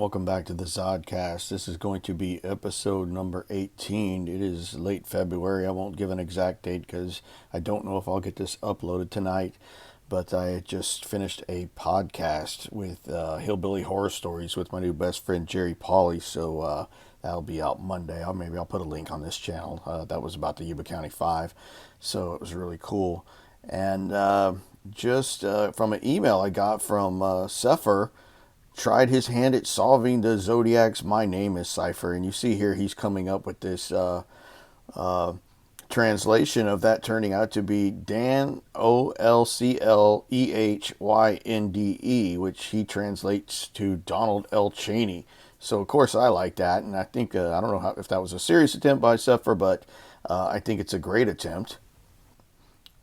welcome back to the Zodcast. This is going to be episode number 18. It is late February. I won't give an exact date because I don't know if I'll get this uploaded tonight. But I just finished a podcast with Hillbilly Horror Stories with my new best friend Jerry Pauly. So that'll be out Monday. Maybe I'll put a link on this channel. That was about the Yuba County 5. So it was really cool. And just from an email I got from Sepher, tried his hand at solving the Zodiac's My Name is cipher. And you see here he's coming up with this translation of that turning out to be Dan Olclehynde, which he translates to Donald L. Cheney. So, of course, I like that. And I think, I don't know if that was a serious attempt by Sepher, but I think it's a great attempt.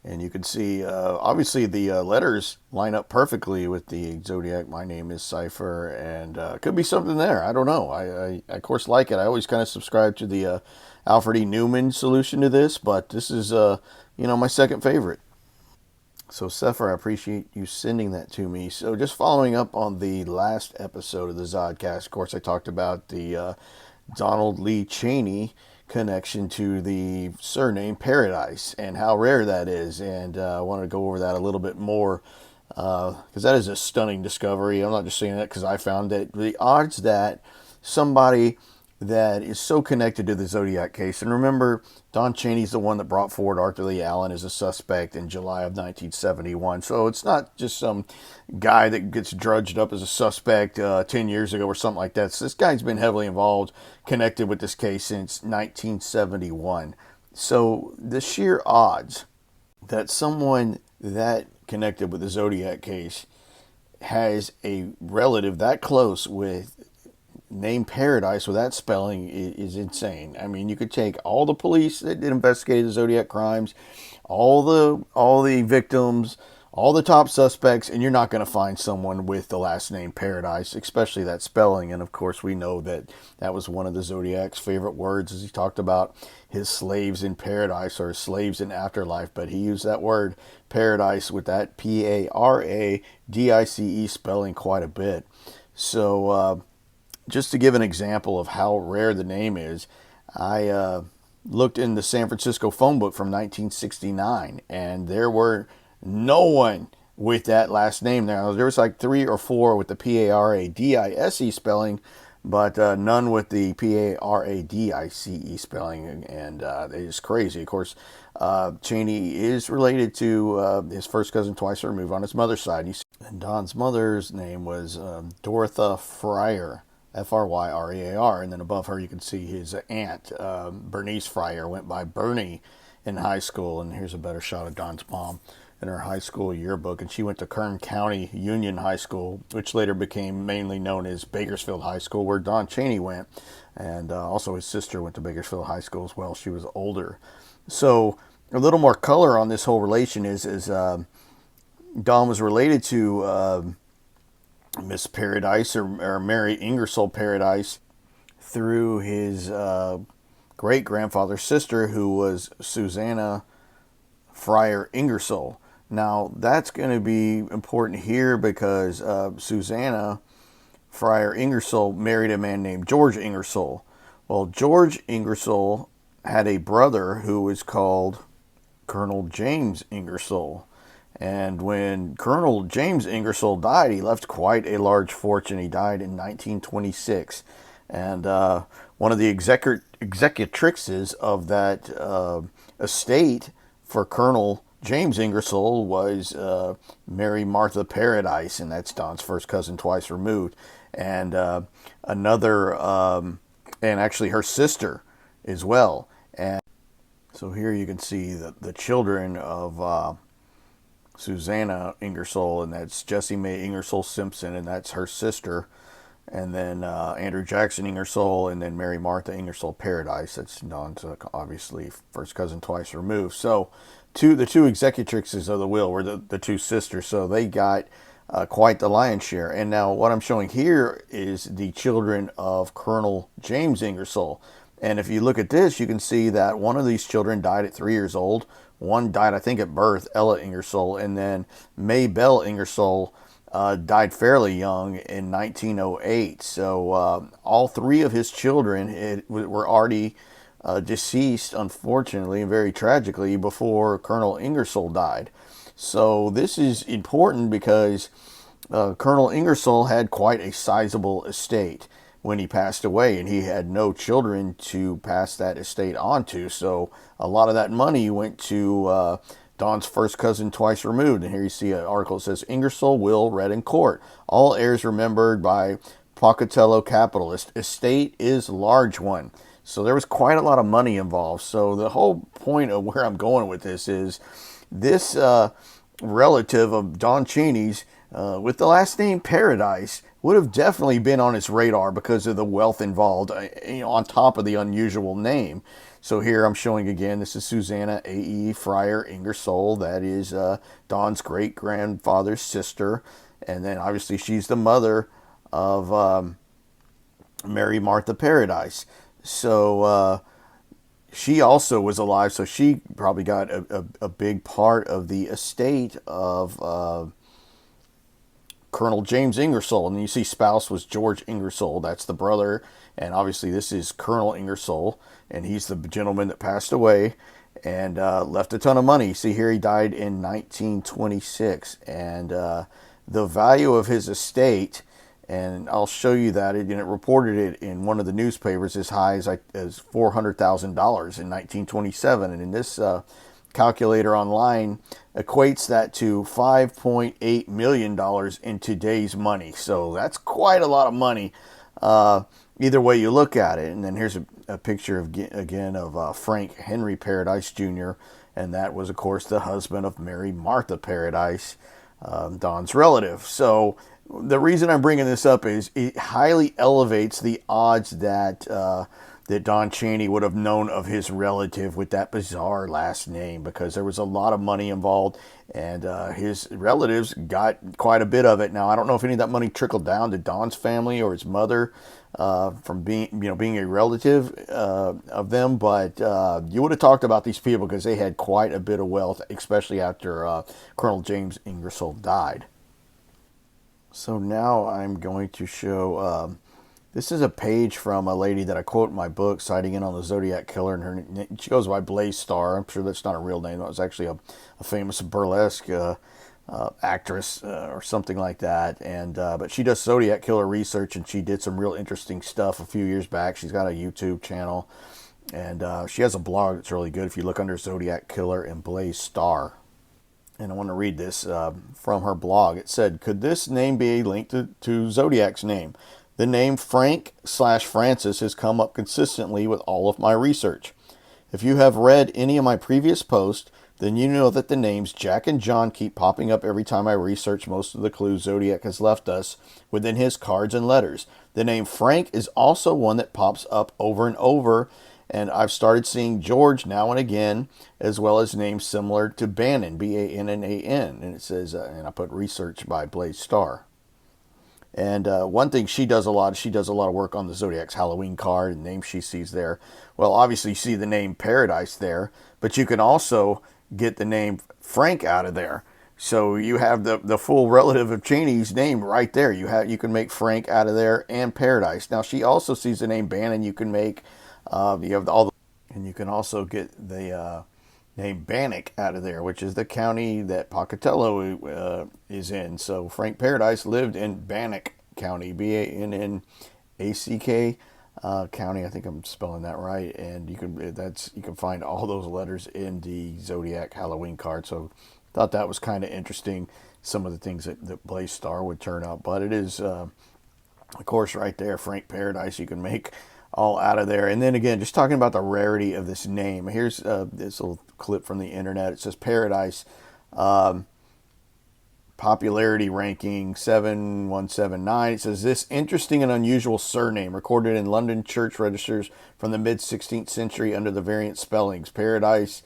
And you can see, obviously, the letters line up perfectly with the Zodiac My Name is cipher, and could be something there. I don't know. I of course, like it. I always kind of subscribe to the Alfred E. Newman solution to this, but this is, my second favorite. So, Sepher, I appreciate you sending that to me. So, just following up on the last episode of the Zodcast, of course, I talked about the Donald Lee Cheney connection to the surname Paradise and how rare that is, and I wanted to go over that a little bit more because that is a stunning discovery. I'm not just saying that because I found that the odds that somebody that is so connected to the Zodiac case, and remember, Don Cheney's the one that brought forward Arthur Lee Allen as a suspect in July of 1971, so it's not just some guy that gets drudged up as a suspect 10 years ago or something like that. So this guy's been heavily involved, connected with this case since 1971. So the sheer odds that someone that connected with the Zodiac case has a relative that close with name Paradise with that spelling is insane. I mean, you could take all the police that investigated the Zodiac crimes, all the victims, all the top suspects, and you're not going to find someone with the last name Paradise, especially that spelling. And of course, we know that that was one of the Zodiac's favorite words, as he talked about his slaves in paradise or slaves in afterlife. But he used that word Paradise with that Paradice spelling quite a bit. So just to give an example of how rare the name is, I looked in the San Francisco phone book from 1969, and there were no one with that last name there. There was like 3 or 4 with the Paradise spelling, but none with the Paradice spelling, and it's crazy. Of course, Cheney is related to his first cousin twice removed on his mother's side. And Don's mother's name was Dorotha Fryer. Fryear, and then above her you can see his aunt, Bernice Fryer, went by Bernie in high school, and here's a better shot of Don's mom in her high school yearbook, and she went to Kern County Union High School, which later became mainly known as Bakersfield High School, where Don Cheney went, and also his sister went to Bakersfield High School as well. She was older. So a little more color on this whole relation is Don was related to Miss Paradise or Mary Ingersoll Paradise through his great-grandfather's sister, who was Susanna Fryer Ingersoll. Now, that's going to be important here because Susanna Fryer Ingersoll married a man named George Ingersoll. Well, George Ingersoll had a brother who was called Colonel James Ingersoll. And when Colonel James Ingersoll died, he left quite a large fortune. He died in 1926. And one of the executrixes of that estate for Colonel James Ingersoll was Mary Martha Paradise, and that's Don's first cousin twice removed. And and actually her sister as well. And so here you can see the children of Susanna Ingersoll, and that's Jessie Mae Ingersoll Simpson, and that's her sister, and then Andrew Jackson Ingersoll, and then Mary Martha Ingersoll Paradise. That's Don's obviously first cousin twice removed. So the two executrixes of the will were the two sisters, so they got quite the lion's share. And now what I'm showing here is the children of Colonel James Ingersoll. And if you look at this, you can see that one of these children died at 3 years old. One died, I think, at birth, Ella Ingersoll, and then May Bell Ingersoll died fairly young in 1908. So all three of his children were already deceased, unfortunately, and very tragically, before Colonel Ingersoll died. So this is important because Colonel Ingersoll had quite a sizable estate when he passed away, and he had no children to pass that estate on to. So a lot of that money went to Don's first cousin twice removed. And here you see an article that says Ingersoll will read in court. All heirs remembered by Pocatello Capitalist. Estate is large one. So there was quite a lot of money involved. So the whole point of where I'm going with this is this relative of Don Cheney's with the last name Paradise would have definitely been on his radar because of the wealth involved, on top of the unusual name. So here I'm showing again, this is Susanna A.E. Fryer Ingersoll. That is Don's great-grandfather's sister. And then obviously she's the mother of Mary Martha Paradise. So she also was alive, so she probably got a big part of the estate of Colonel James Ingersoll. And you see spouse was George Ingersoll. That's the brother. And obviously this is Colonel Ingersoll, and he's the gentleman that passed away and left a ton of money. See here, he died in 1926. And the value of his estate, and I'll show you that, and it reported it in one of the newspapers as high as $400,000 in 1927. And in this calculator online equates that to $5.8 million in today's money. So that's quite a lot of money, either way you look at it. And then here's a picture of Frank Henry Paradise Jr., and that was, of course, the husband of Mary Martha Paradise, Don's relative. So the reason I'm bringing this up is it highly elevates the odds that Don Cheney would have known of his relative with that bizarre last name, because there was a lot of money involved, and his relatives got quite a bit of it. Now, I don't know if any of that money trickled down to Don's family or his mother from being a relative of them, but you would have talked about these people because they had quite a bit of wealth, especially after Colonel James Ingersoll died. So now I'm going to show, this is a page from a lady that I quote in my book, citing in on the Zodiac Killer, and she goes by Blaze Starr. I'm sure that's not a real name. That was actually a famous burlesque actress or something like that. And but she does Zodiac Killer research, and she did some real interesting stuff a few years back. She's got a YouTube channel, and she has a blog that's really good if you look under Zodiac Killer and Blaze Starr. And I want to read this from her blog. It said, could this name be linked to Zodiac's name? The name Frank/Francis has come up consistently with all of my research. If you have read any of my previous posts, then you know that the names Jack and John keep popping up every time I research most of the clues Zodiac has left us within his cards and letters. The name Frank is also one that pops up over and over, and I've started seeing George now and again, as well as names similar to Bannon, Bannan. And it says, and I put research by Blaze Starr. And one thing she does a lot of work on the Zodiac's Halloween card and names she sees there. Well, obviously you see the name Paradise there, but you can also get the name Frank out of there. So you have the full relative of Cheney's name right there. You can make Frank out of there and Paradise. Now she also sees the name Bannon. You can make and you can also get the name Bannock out of there, which is the county that Pocatello is in. So Frank Paradise lived in Bannock County, Bannack County. I think I'm spelling that right. And you can find all those letters in the Zodiac Halloween card. So thought that was kind of interesting, some of the things that Blaze Starr would turn out. But it is, of course, right there, Frank Paradise. You can make all out of there. And then again, just talking about the rarity of this name. Here's this little clip from the internet. It says Paradise popularity ranking 7179. It says this interesting and unusual surname recorded in London church registers from the mid 16th century under the variant spellings. Paradise,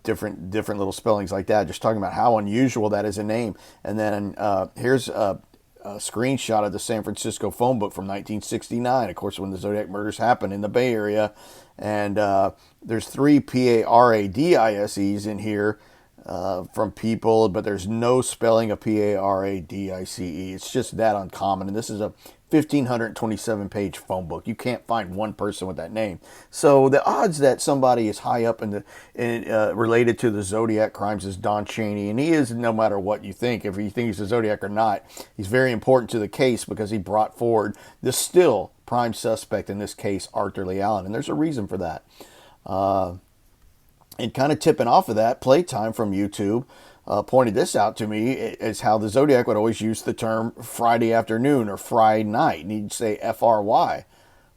different little spellings like that. Just talking about how unusual that is a name. And then here's a screenshot of the San Francisco phone book from 1969, of course, when the Zodiac murders happened in the Bay Area. And there's 3 Paradises in here from people, but there's no spelling of Paradice. It's just that uncommon. And this is a 1,527 page phone book. You can't find one person with that name. So the odds that somebody is high up related to the Zodiac crimes is Don Chaney. And he is, no matter what you think, if you think he's a Zodiac or not, he's very important to the case because he brought forward the still prime suspect in this case, Arthur Lee Allen. And there's a reason for that. And kind of tipping off of that, Playtime from YouTube pointed this out to me as how the Zodiac would always use the term Friday afternoon or Friday night. And he'd say FRY.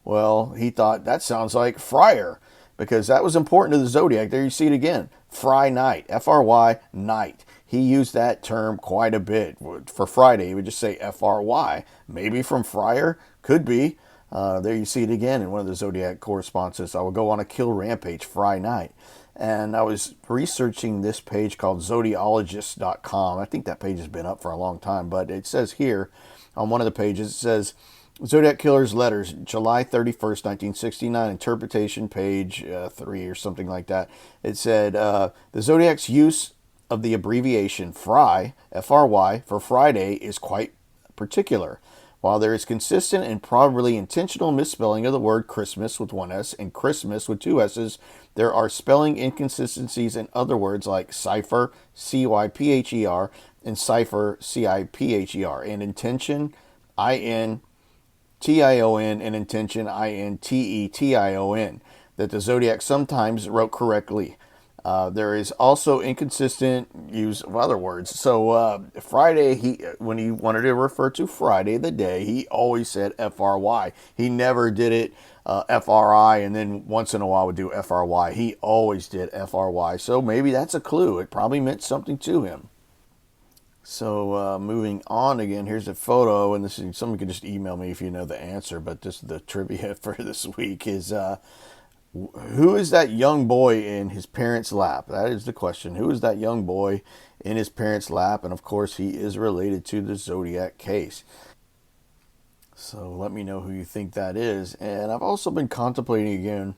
Well, he thought that sounds like Friar because that was important to the Zodiac. There you see it again. Fry night, FRY night. He used that term quite a bit. For Friday, he would just say FRY. Maybe from Friar, could be. There you see it again in one of the Zodiac correspondences. I will go on a kill rampage Friday night. And I was researching this page called Zodiologist.com. I think that page has been up for a long time, but it says here on one of the pages, it says Zodiac Killer's letters, July 31st, 1969, interpretation page 3 or something like that. It said, the Zodiac's use of the abbreviation FRY, FRY, for Friday is quite particular. While there is consistent and probably intentional misspelling of the word Christmas with one S and Christmas with two S's, there are spelling inconsistencies in other words like cipher, C-Y-P-H-E-R, and cipher, C-I-P-H-E-R, and intention, I-N-T-I-O-N, and intention, I-N-T-E-T-I-O-N, that the Zodiac sometimes wrote correctly. There is also inconsistent use of other words. So Friday, when he wanted to refer to Friday, the day, he always said FRY. He never did it FRI and then once in a while would do FRY. He always did FRY. So maybe that's a clue. It probably meant something to him. So moving on again, here's a photo, and this is someone could just email me if you know the answer. But this the trivia for this week is. Who is that young boy in his parents' lap? That is the question. Who is that young boy in his parents' lap? And of course, he is related to the Zodiac case. So let me know who you think that is. And I've also been contemplating again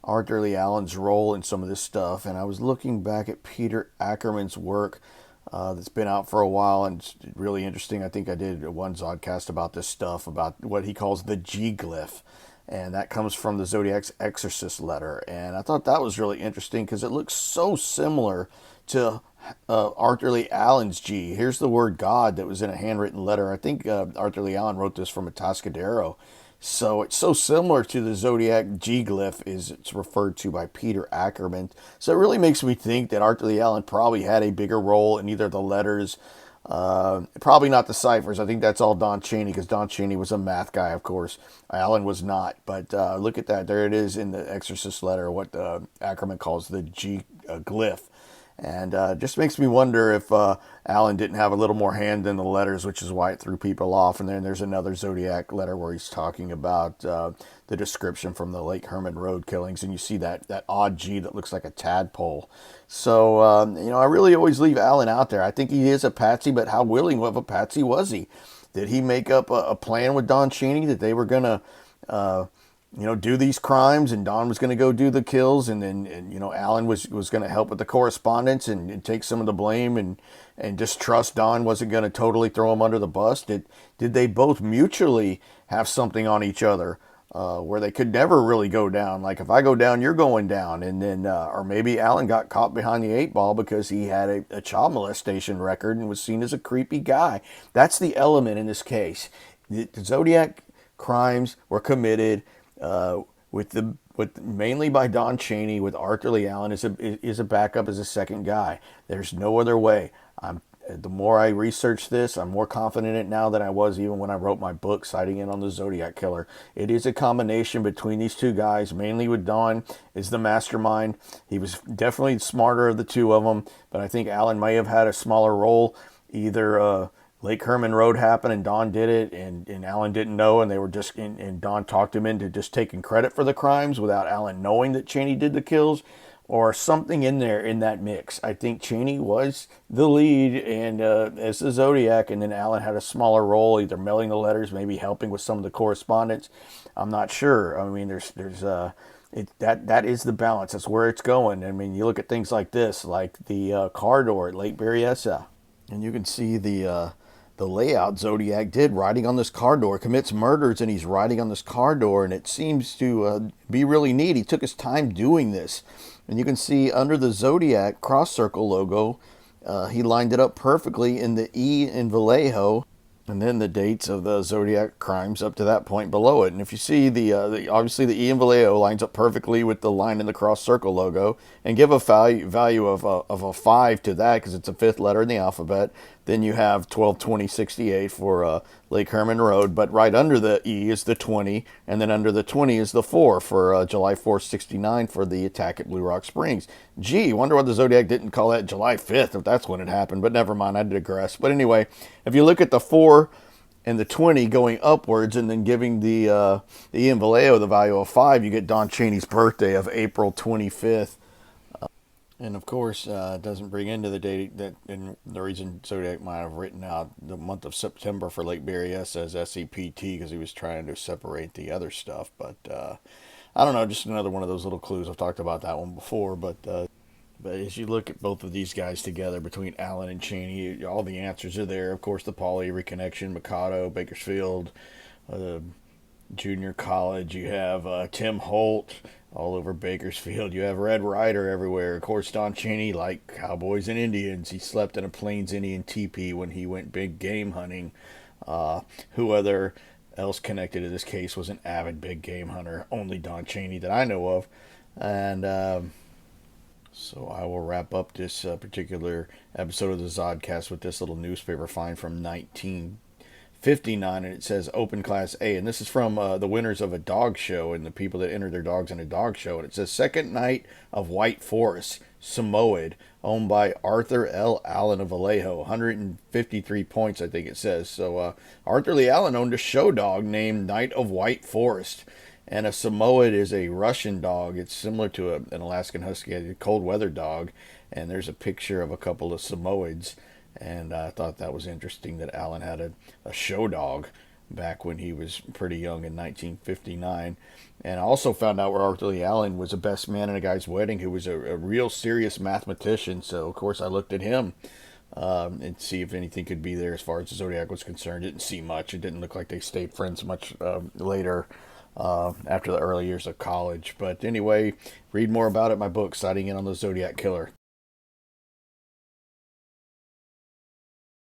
Arthur Lee Allen's role in some of this stuff. And I was looking back at Peter Ackerman's work that's been out for a while and it's really interesting. I think I did one Zodcast about this stuff, about what he calls the G glyph. And that comes from the Zodiac's exorcist letter. And I thought that was really interesting because it looks so similar to Arthur Lee Allen's G. Here's the word God that was in a handwritten letter. I think Arthur Lee Allen wrote this from a Atascadero. So it's so similar to the Zodiac G glyph is it's referred to by Peter Ackerman. So it really makes me think that Arthur Lee Allen probably had a bigger role in either the letters. Probably not the ciphers. I think that's all Don Chaney because Don Chaney was a math guy, of course. Allen was not. But look at that. There it is in the Exorcist letter, what Ackerman calls the G glyph. And just makes me wonder if Allen didn't have a little more hand in the letters, which is why it threw people off. And then there's another Zodiac letter where he's talking about the description from the Lake Herman Road killings. And you see that odd G that looks like a tadpole. So, I really always leave Allen out there. I think he is a patsy, but how willing of a patsy was he? Did he make up a plan with Don Chaney that they were going to do these crimes and Don was going to go do the kills and Allen was going to help with the correspondence and take some of the blame and just trust Don wasn't going to totally throw him under the bus? Did they both mutually have something on each other where they could never really go down? Like if I go down, you're going down. And then, or maybe Allen got caught behind the eight ball because he had a child molestation record and was seen as a creepy guy. That's the element in this case. The Zodiac crimes were committed mainly by Don Chaney, with Arthur Lee Allen is a backup as a second guy. There's no other way. The more I research this, I'm more confident in it now than I was even when I wrote my book citing it on the Zodiac Killer. It is a combination between these two guys, mainly with Don is the mastermind. He was definitely smarter of the two of them, but I think Allen may have had a smaller role. Either Lake Herman Road happened and Don did it and Allen didn't know, and they were just and Don talked him into just taking credit for the crimes without Allen knowing that Chaney did the kills, or something in there in that mix. I think Chaney was the lead and as the Zodiac, and then Allen had a smaller role, either mailing the letters, maybe helping with some of the correspondence. I'm not sure. I mean, there's That is the balance. That's where it's going. I mean, you look at things like this, like the car door at Lake Berryessa, and you can see the layout Zodiac did riding on this car door. Commits murders and he's riding on this car door, and it seems to be really neat. He took his time doing this, and you can see under the Zodiac cross circle logo, he lined it up perfectly in the E in Vallejo, and then the dates of the Zodiac crimes up to that point below it. And if you see obviously the E in Vallejo lines up perfectly with the line in the cross circle logo, and give a value of a 5 to that because it's a fifth letter in the alphabet. Then you have 122068 for Lake Herman Road, but right under the E is the 20, and then under the 20 is the 4 for July 4th, 69 for the attack at Blue Rock Springs. Gee, wonder why the Zodiac didn't call that July 5th if that's when it happened, but never mind, I digress. But anyway, if you look at the 4 and the 20 going upwards and then giving the Ian Vallejo the value of 5, you get Don Chaney's birthday of April 25th. And of course, it doesn't bring into the date that, and the reason Zodiac might have written out the month of September for Lake Berryessa as SEPT because he was trying to separate the other stuff. But I don't know, just another one of those little clues. I've talked about that one before. But as you look at both of these guys together between Allen and Cheney, all the answers are there. Of course, the Paul Avery connection, Mikado, Bakersfield, junior college. You have Tim Holt all over Bakersfield. You have Red Ryder everywhere. Of course, Don Cheney, like cowboys and Indians, he slept in a Plains Indian teepee when he went big game hunting. Who other else connected to this case was an avid big game hunter? Only Don Cheney that I know of. And so I will wrap up this particular episode of the Zodcast with this little newspaper find from 1959, and it says Open Class A, and this is from the winners of a dog show and the people that entered their dogs in a dog show, and it says Second Night of White Forest, Samoyed, owned by Arthur L. Allen of Vallejo, 153 points I think it says. So Arthur Lee Allen owned a show dog named Night of White Forest. And a Samoyed is a Russian dog. It's similar to an Alaskan Husky, a cold weather dog. And there's a picture of a couple of Samoyeds. And I thought that was interesting that Allen had a show dog back when he was pretty young in 1959. And I also found out where Arthur Lee Allen was a best man in a guy's wedding who was a real serious mathematician. So, of course, I looked at him and see if anything could be there as far as the Zodiac was concerned. Didn't see much. It didn't look like they stayed friends much later. After the early years of college. But anyway, read more about it in my book, Sighting In on the Zodiac Killer.